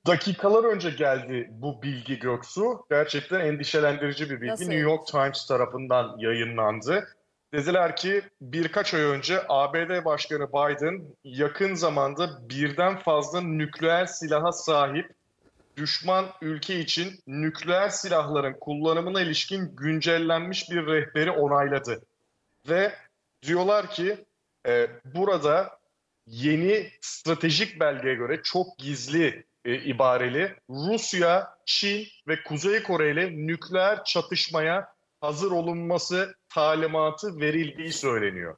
Dakikalar önce geldi bu bilgi Göksu. Gerçekten endişelendirici bir bilgi. Nasıl New York Times tarafından yayınlandı. Dediler ki birkaç ay önce ABD Başkanı Biden yakın zamanda birden fazla nükleer silaha sahip düşman ülke için nükleer silahların kullanımına ilişkin güncellenmiş bir rehberi onayladı. Ve diyorlar ki burada yeni stratejik belgeye göre çok gizli ibareli Rusya, Çin ve Kuzey Kore ile nükleer çatışmaya hazır olunması talimatı verildiği söyleniyor.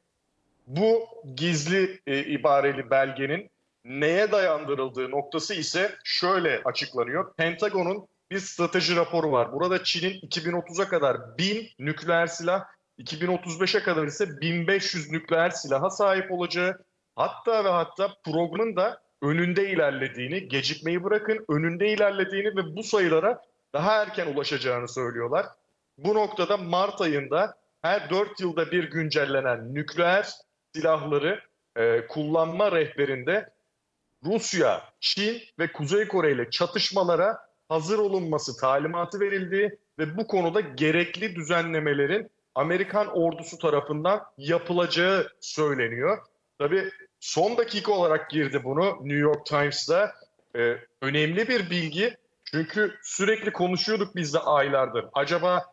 Bu gizli ibareli belgenin neye dayandırıldığı noktası ise şöyle açıklanıyor. Pentagon'un bir strateji raporu var. Burada Çin'in 2030'a kadar 1000 nükleer silah, 2035'e kadar ise 1500 nükleer silaha sahip olacağı, hatta ve hatta programın da önünde ilerlediğini, gecikmeyi bırakın önünde ilerlediğini ve bu sayılara daha erken ulaşacağını söylüyorlar. Bu noktada Mart ayında her 4 yılda bir güncellenen nükleer silahları kullanma rehberinde Rusya, Çin ve Kuzey Kore ile çatışmalara hazır olunması talimatı verildiği ve bu konuda gerekli düzenlemelerin Amerikan ordusu tarafından yapılacağı söyleniyor. Tabii son dakika olarak girdi bunu New York Times'da. Önemli bir bilgi çünkü sürekli konuşuyorduk biz de aylardır. Acaba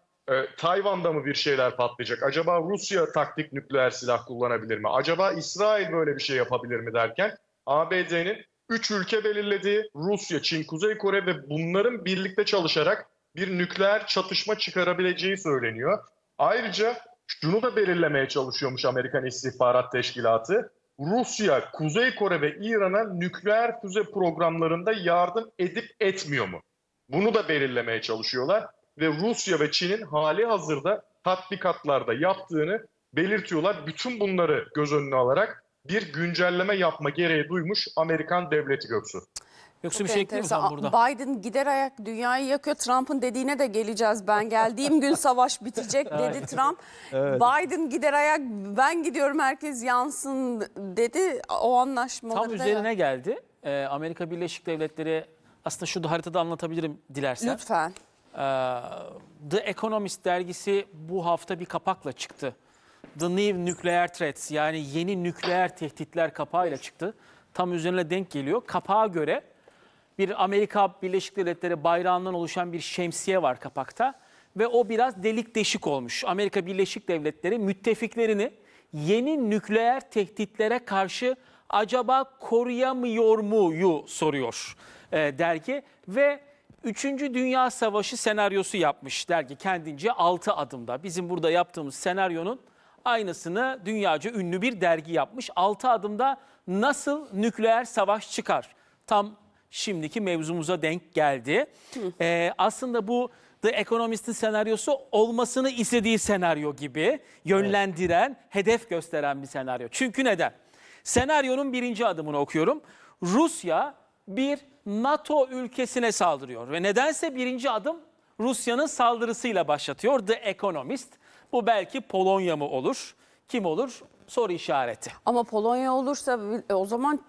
Tayvan'da mı bir şeyler patlayacak? Acaba Rusya taktik nükleer silah kullanabilir mi? Acaba İsrail böyle bir şey yapabilir mi derken ABD'nin 3 ülke belirlediği Rusya, Çin, Kuzey Kore ve bunların birlikte çalışarak bir nükleer çatışma çıkarabileceği söyleniyor. Ayrıca şunu da belirlemeye çalışıyormuş Amerikan İstihbarat Teşkilatı. Rusya, Kuzey Kore ve İran'a nükleer füze programlarında yardım edip etmiyor mu? Bunu da belirlemeye çalışıyorlar ve Rusya ve Çin'in hali hazırda tatbikatlarda yaptığını belirtiyorlar. Bütün bunları göz önüne alarak bir güncelleme yapma gereği duymuş Amerikan devleti Göksu. Yoksa Çok bir şey ekleyeyim mi sen enteresan. burada? Biden gider ayak dünyayı yakıyor. Trump'ın dediğine de geleceğiz. Ben geldiğim gün savaş bitecek dedi Trump. Biden gider ayak ben gidiyorum herkes yansın dedi. O anlaşmaları Tam üzerine geldi. Amerika Birleşik Devletleri aslında şu da haritada anlatabilirim dilersen. Lütfen. The Economist dergisi bu hafta bir kapakla çıktı. The New Nuclear Threats yani yeni nükleer tehditler kapağıyla çıktı. Tam üzerine denk geliyor. Kapağa göre bir Amerika Birleşik Devletleri bayrağından oluşan bir şemsiye var kapakta. Ve o biraz delik deşik olmuş. Amerika Birleşik Devletleri müttefiklerini yeni nükleer tehditlere karşı acaba koruyamıyor muyu soruyor dergi. Ve 3. Dünya Savaşı senaryosu yapmış dergi kendince 6 adımda. Bizim burada yaptığımız senaryonun aynısını dünyaca ünlü bir dergi yapmış. 6 adımda nasıl nükleer savaş çıkar? Tam şimdiki mevzumuza denk geldi. Aslında bu The Economist'in senaryosu olmasını istediği senaryo gibi yönlendiren, hedef gösteren bir senaryo. Çünkü neden? Senaryonun 1. adımını okuyorum. Rusya bir NATO ülkesine saldırıyor ve nedense 1. adım Rusya'nın saldırısıyla başlatıyor The Economist. Bu belki Polonya mı olur? Kim olur? Soru işareti. Ama Polonya olursa o zaman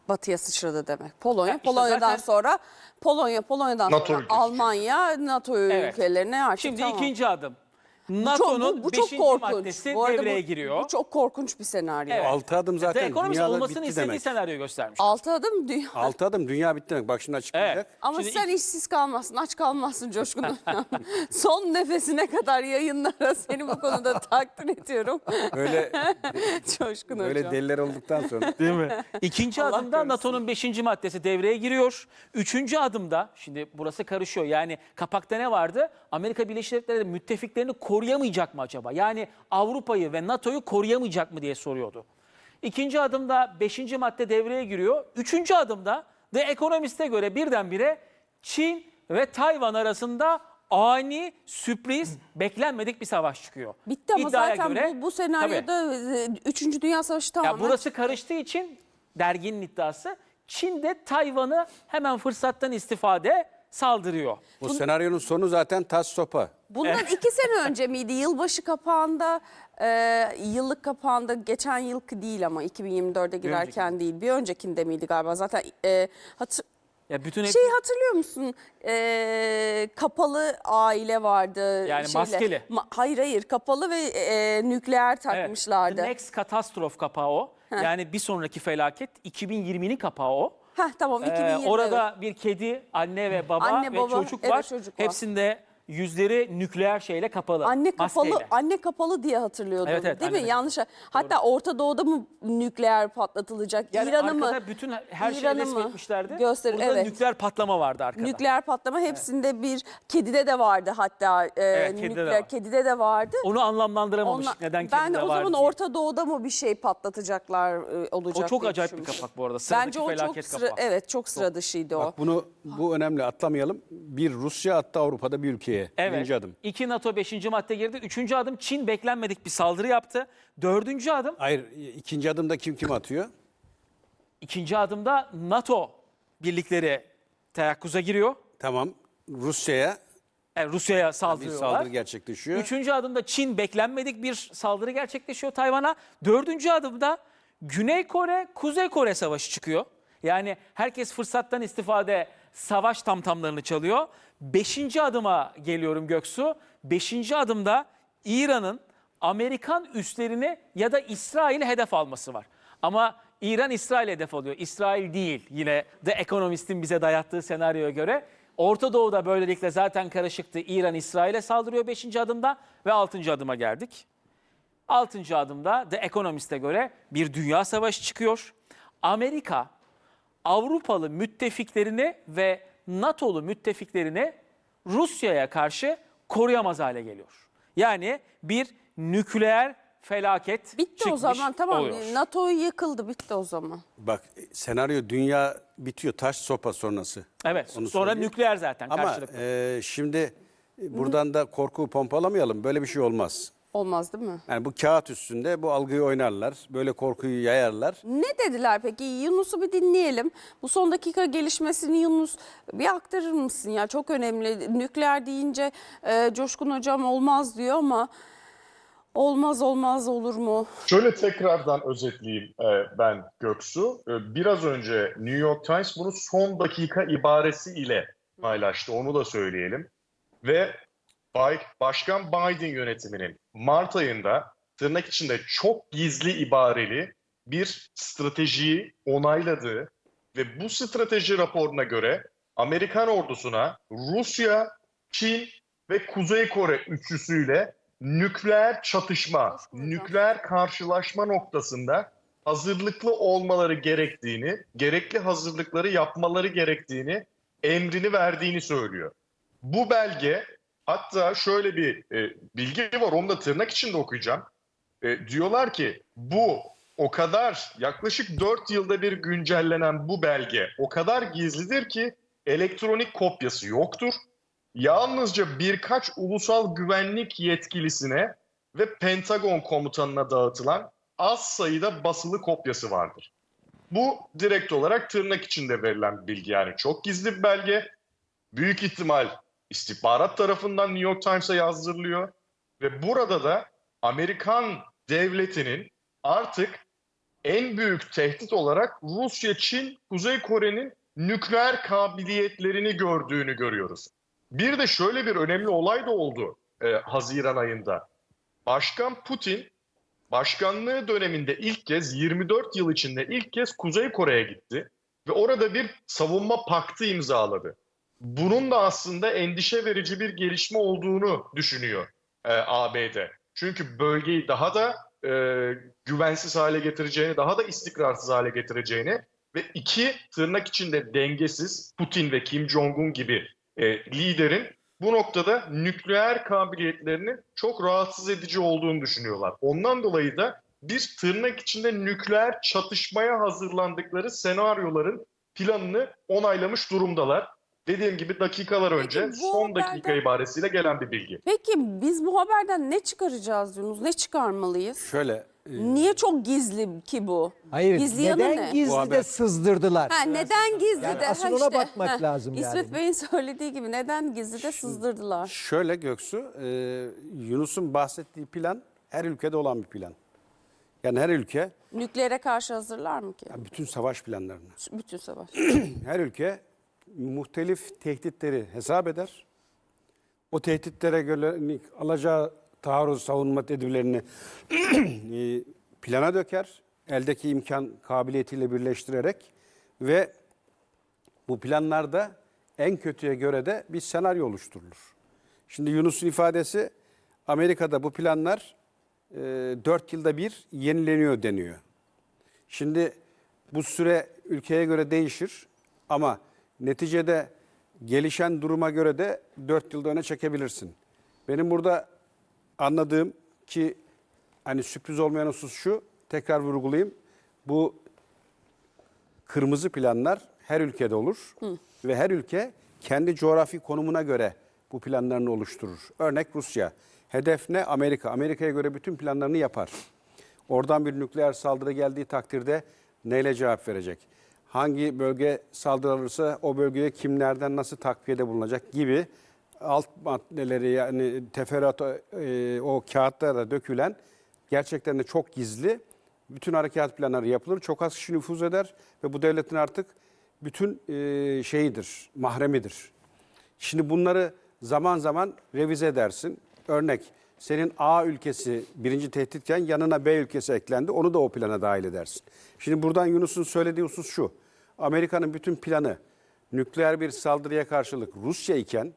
Batı'ya sıçradı demek. Polonya, Ya işte Polonya'dan zaten- sonra Polonya'dan NATO sonra ülkesi. Almanya, NATO Evet. ülkelerine artık Şimdi tamam. 2. adım. Bu NATO'nun çok 5. korkunç. maddesi Bu arada devreye giriyor. Bu çok korkunç bir senaryo. Evet. 6 adım zaten The Economist dünyada olmasını bitti istediği demek. senaryoyu göstermiş. 6 adım dünya. 6 adım dünya bitti demek. Bak şimdi açıklayacak. Evet. Ama Şimdi sen işsiz kalmazsın, aç kalmazsın Coşkun Hocam. Son nefesine kadar yayınlara seni bu konuda takdir ediyorum. Öyle Coşkun öyle Hocam. deliler olduktan sonra. Değil mi? 2. Allah adımda korusun. NATO'nun 5. maddesi devreye giriyor. 3. adımda, şimdi burası karışıyor. Yani kapakta ne vardı? Amerika Birleşik Devletleri müttefiklerini koruyamayacak mı acaba? Yani Avrupa'yı ve NATO'yu koruyamayacak mı diye soruyordu. 2. adımda 5. madde devreye giriyor. 3. adımda The Economist'e göre birdenbire Çin ve Tayvan arasında ani, sürpriz, beklenmedik bir savaş çıkıyor. Bitti ama İddiaya zaten göre, bu senaryoda 3. Dünya Savaşı ya tamamen... burası karıştığı için derginin iddiası Çin de Tayvan'ı hemen fırsattan istifade saldırıyor. Bu senaryonun sonu zaten tas sopa. Bundan 2 sene önce miydi? Yılbaşı kapağında, yıllık kapağında geçen yılki değil ama 2024'e girerken değil. Bir öncekinde miydi galiba? Zaten Ya bütün Şeyi hatırlıyor musun? Kapalı aile vardı. Yani maskeli. Hayır, kapalı ve nükleer Evet, takmışlardı. The Next Catastrophe kapağı o. Yani bir sonraki felaket 2020'nin kapağı o. Heh, tamam 2020. Orada bir kedi, anne ve baba Anne, ve baba, çocuk evet, var. çocuk var. Hepsinde yüzleri nükleer şeyle kapalı. Anne kapalı, maskeyle. anne kapalı diye hatırlıyordum. Evet, evet, değil mi? anne Yanlış. Hatta Orta Doğu'da mı nükleer patlatılacak? Yani İran'ı mı? arkada bütün her şeyi İran'ı mı? resmetmişlerdi. Burada evet. Nükleer patlama vardı arkada. Nükleer patlama hepsinde bir kedide de vardı hatta. Evet, kedide de Nükleer var. kedide de vardı. Onu anlamlandıramamış. Neden kedide Ben var o zaman diye. Orta Doğu'da mı bir şey patlatacaklar olacak O çok diye acayip bir düşünmüştüm. kapak bu arada. Sıradaki Bence o çok felaket kapağı. evet çok sıra dışıydı o. Bak bu önemli, atlamayalım. Bir Rusya, hatta Avrupa'da bir ülkeye. Evet. Birinci adım. 2 NATO 5. madde girdi. 3. adım Çin beklenmedik bir saldırı yaptı. 4. adım, Hayır, ikinci adımda kim atıyor? 2. adımda NATO birlikleri teyakkuza giriyor. Tamam, Rusya'ya Yani Rusya'ya bir saldırıyorlar. saldırı gerçekleşiyor. 3. adımda Çin beklenmedik bir saldırı gerçekleşiyor Tayvan'a. 4. adımda Güney Kore, Kuzey Kore savaşı çıkıyor. Yani herkes fırsattan istifade savaş tamtamlarını çalıyor. 5. adıma geliyorum Göksu. 5. adımda İran'ın Amerikan üslerini ya da İsrail'i hedef alması var. Ama İran İsrail hedef alıyor. İsrail değil. Yine The Economist'in bize dayattığı senaryoya göre. Orta Doğu'da böylelikle zaten karışıktı. İran İsrail'e saldırıyor 5. adımda ve 6. adıma geldik. 6. adımda The Economist'e göre bir dünya savaşı çıkıyor. Amerika Avrupalı müttefiklerini ve NATO'lu müttefiklerini Rusya'ya karşı koruyamaz hale geliyor. Yani bir nükleer felaket Bitti o çıkmış zaman tamam. oluyor. NATO yıkıldı bitti o zaman. Bak, senaryo dünya bitiyor, taş sopa sonrası. Evet, Onu sonra söyleyeyim. nükleer zaten Ama karşılıklı. şimdi buradan da korku pompalamayalım. Böyle bir şey olmaz. Olmaz değil mi? Yani bu kağıt üstünde bu algıyı oynarlar. Böyle korkuyu yayarlar. Ne dediler peki? Yunus'u bir dinleyelim. Bu son dakika gelişmesini Yunus bir aktarır mısın ya? Çok önemli. Nükleer deyince Coşkun Hocam olmaz diyor ama olmaz olur mu? Şöyle tekrardan özetleyeyim ben Göksu. Biraz önce New York Times bunu son dakika ibaresi ile paylaştı. Onu da söyleyelim. Ve Başkan Biden yönetiminin Mart ayında tırnak içinde çok gizli ibareli bir stratejiyi onayladığı ve bu strateji raporuna göre Amerikan ordusuna Rusya, Çin ve Kuzey Kore üçlüsüyle nükleer çatışma, nükleer karşılaşma noktasında hazırlıklı olmaları gerektiğini, gerekli hazırlıkları yapmaları gerektiğini, emrini verdiğini söylüyor. Bu belge, hatta şöyle bir bilgi var, onu da tırnak içinde okuyacağım. Diyorlar ki bu o kadar yaklaşık 4 yılda bir güncellenen bu belge o kadar gizlidir ki elektronik kopyası yoktur. Yalnızca birkaç ulusal güvenlik yetkilisine ve Pentagon komutanına dağıtılan az sayıda basılı kopyası vardır. Bu direkt olarak tırnak içinde verilen bilgi, yani çok gizli bir belge. Büyük ihtimal istihbarat tarafından New York Times'a yazdırılıyor ve burada da Amerikan devletinin artık en büyük tehdit olarak Rusya, Çin, Kuzey Kore'nin nükleer kabiliyetlerini gördüğünü görüyoruz. Bir de şöyle bir önemli olay da oldu Haziran ayında. Başkan Putin başkanlığı döneminde ilk kez 24 yıl içinde ilk kez Kuzey Kore'ye gitti ve orada bir savunma paktı imzaladı. Bunun da aslında endişe verici bir gelişme olduğunu düşünüyor ABD. Çünkü bölgeyi daha da güvensiz hale getireceğini, daha da istikrarsız hale getireceğini ve iki tırnak içinde dengesiz Putin ve Kim Jong-un gibi liderin bu noktada nükleer kabiliyetlerinin çok rahatsız edici olduğunu düşünüyorlar. Ondan dolayı da bir tırnak içinde nükleer çatışmaya hazırlandıkları senaryoların planını onaylamış durumdalar. Dediğim gibi dakikalar önce bu son dakika haberden- ibaresiyle gelen bir bilgi. Peki biz bu haberden ne çıkaracağız Yunus? Ne çıkarmalıyız? Şöyle, Niye çok gizli ki bu? Hayır, Gizli yanı neden ne? gizli Bu de haber- sızdırdılar? Ha, neden gizli Yani de? asıl ona bakmak lazım yani. İsmet Bey'in söylediği gibi neden gizli de sızdırdılar? şöyle Göksu, Yunus'un bahsettiği plan her ülkede olan bir plan. Yani her ülke, Nükleere karşı hazırlar mı ki? bütün savaş planlarını, Bütün savaş. her ülke muhtelif tehditleri hesap eder. O tehditlere göre alacağı taarruz savunma tedbirlerini plana döker. Eldeki imkan kabiliyetiyle birleştirerek ve bu planlarda en kötüye göre de bir senaryo oluşturulur. Şimdi Yunus'un ifadesi Amerika'da bu planlar 4 yılda bir yenileniyor deniyor. Şimdi bu süre ülkeye göre değişir ama neticede gelişen duruma göre de 4 yılda öne çekebilirsin. Benim burada anladığım ki hani sürpriz olmayan husus şu, tekrar vurgulayayım. Bu kırmızı planlar her ülkede olur ve her ülke kendi coğrafi konumuna göre bu planlarını oluşturur. Örnek Rusya. Hedef ne? Amerika. Amerika'ya göre bütün planlarını yapar. Oradan bir nükleer saldırı geldiği takdirde neyle cevap verecek? Hangi bölge saldırılırsa o bölgeye kimlerden nasıl takviyede bulunacak gibi alt maddeleri yani teferruat o kağıtlara dökülen gerçekten de çok gizli bütün harekat planları yapılır. Çok az kişi nüfuz eder ve bu devletin artık bütün şeyidir, mahremidir. Şimdi bunları zaman zaman revize edersin. Örnek senin A ülkesi birinci tehditken yanına B ülkesi eklendi. Onu da o plana dahil edersin. Şimdi buradan Yunus'un söylediği husus şu. Amerika'nın bütün planı nükleer bir saldırıya karşılık Rusya iken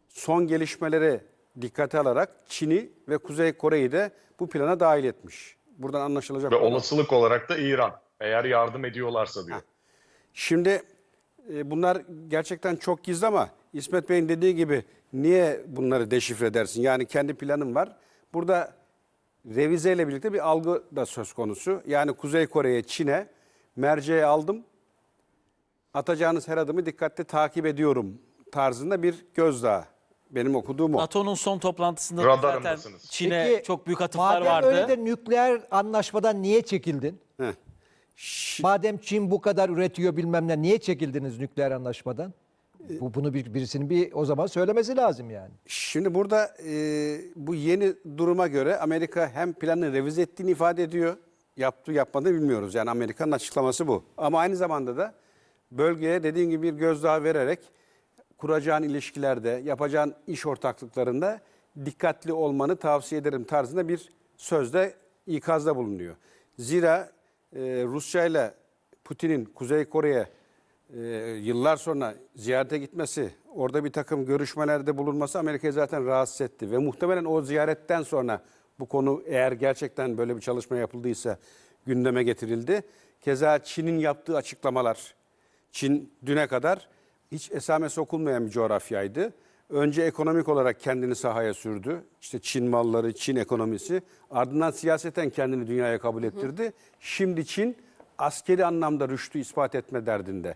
son gelişmeleri dikkate alarak Çin'i ve Kuzey Kore'yi de bu plana dahil etmiş. Buradan anlaşılacak. Ve olasılık olarak da İran. Eğer yardım ediyorlarsa diyor. Şimdi bunlar gerçekten çok gizli ama İsmet Bey'in dediği gibi niye bunları deşifre edersin? Yani kendi planın var. Burada revizeyle birlikte bir algı da söz konusu. Yani Kuzey Kore'ye, Çin'e merceğe aldım. Atacağınız her adımı dikkatli takip ediyorum tarzında bir gözdağı. Benim okuduğum o. NATO'nun son toplantısında zaten Radarındasınız. Çin'e Peki, çok büyük atıflar madem vardı. öyle de nükleer anlaşmadan niye çekildin? Heh. Madem Çin bu kadar üretiyor bilmem ne, niye çekildiniz nükleer anlaşmadan? Bunu birisinin o zaman söylemesi lazım yani. Şimdi burada bu yeni duruma göre Amerika hem planını revize ettiğini ifade ediyor. Yaptı yapmadı bilmiyoruz. Yani Amerika'nın açıklaması bu. Ama aynı zamanda da bölgeye dediğim gibi bir gözdağı vererek kuracağın ilişkilerde, yapacağın iş ortaklıklarında dikkatli olmanı tavsiye ederim tarzında bir sözde ikazda bulunuyor. Zira Rusya ile Putin'in Kuzey Kore'ye yıllar sonra ziyarete gitmesi, orada bir takım görüşmelerde bulunması Amerika'yı zaten rahatsız etti. Ve muhtemelen o ziyaretten sonra bu konu eğer gerçekten böyle bir çalışma yapıldıysa gündeme getirildi. Keza Çin'in yaptığı açıklamalar, Çin düne kadar hiç esamesi okunmayan bir coğrafyaydı. Önce ekonomik olarak kendini sahaya sürdü. İşte Çin malları, Çin ekonomisi. Ardından siyaseten kendini dünyaya kabul ettirdi. Şimdi Çin askeri anlamda rüştü ispat etme derdinde.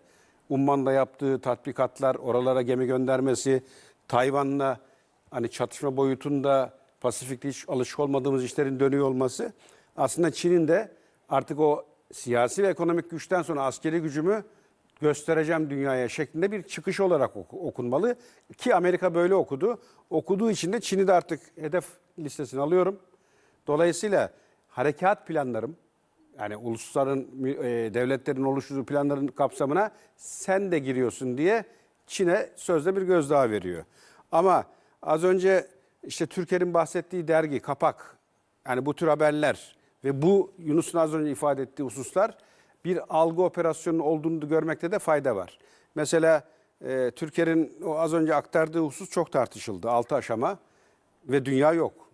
Umman'da yaptığı tatbikatlar, oralara gemi göndermesi, Tayvan'la hani çatışma boyutunda Pasifik'te hiç alışık olmadığımız işlerin dönüyor olması aslında Çin'in de artık o siyasi ve ekonomik güçten sonra askeri gücümü göstereceğim dünyaya şeklinde bir çıkış olarak okunmalı. Ki Amerika böyle okudu. Okuduğu için de Çin'i de artık hedef listesine alıyorum. Dolayısıyla harekat planlarım, yani ulusların, devletlerin oluşturduğu planların kapsamına sen de giriyorsun diye Çin'e sözde bir gözdağı veriyor. Ama az önce işte Türker'in bahsettiği dergi, kapak, yani bu tür haberler ve bu Yunus'un az önce ifade ettiği hususlar bir algı operasyonu olduğunu görmekte de fayda var. Mesela Türker'in o az önce aktardığı husus çok tartışıldı. 6 aşama ve dünya yok.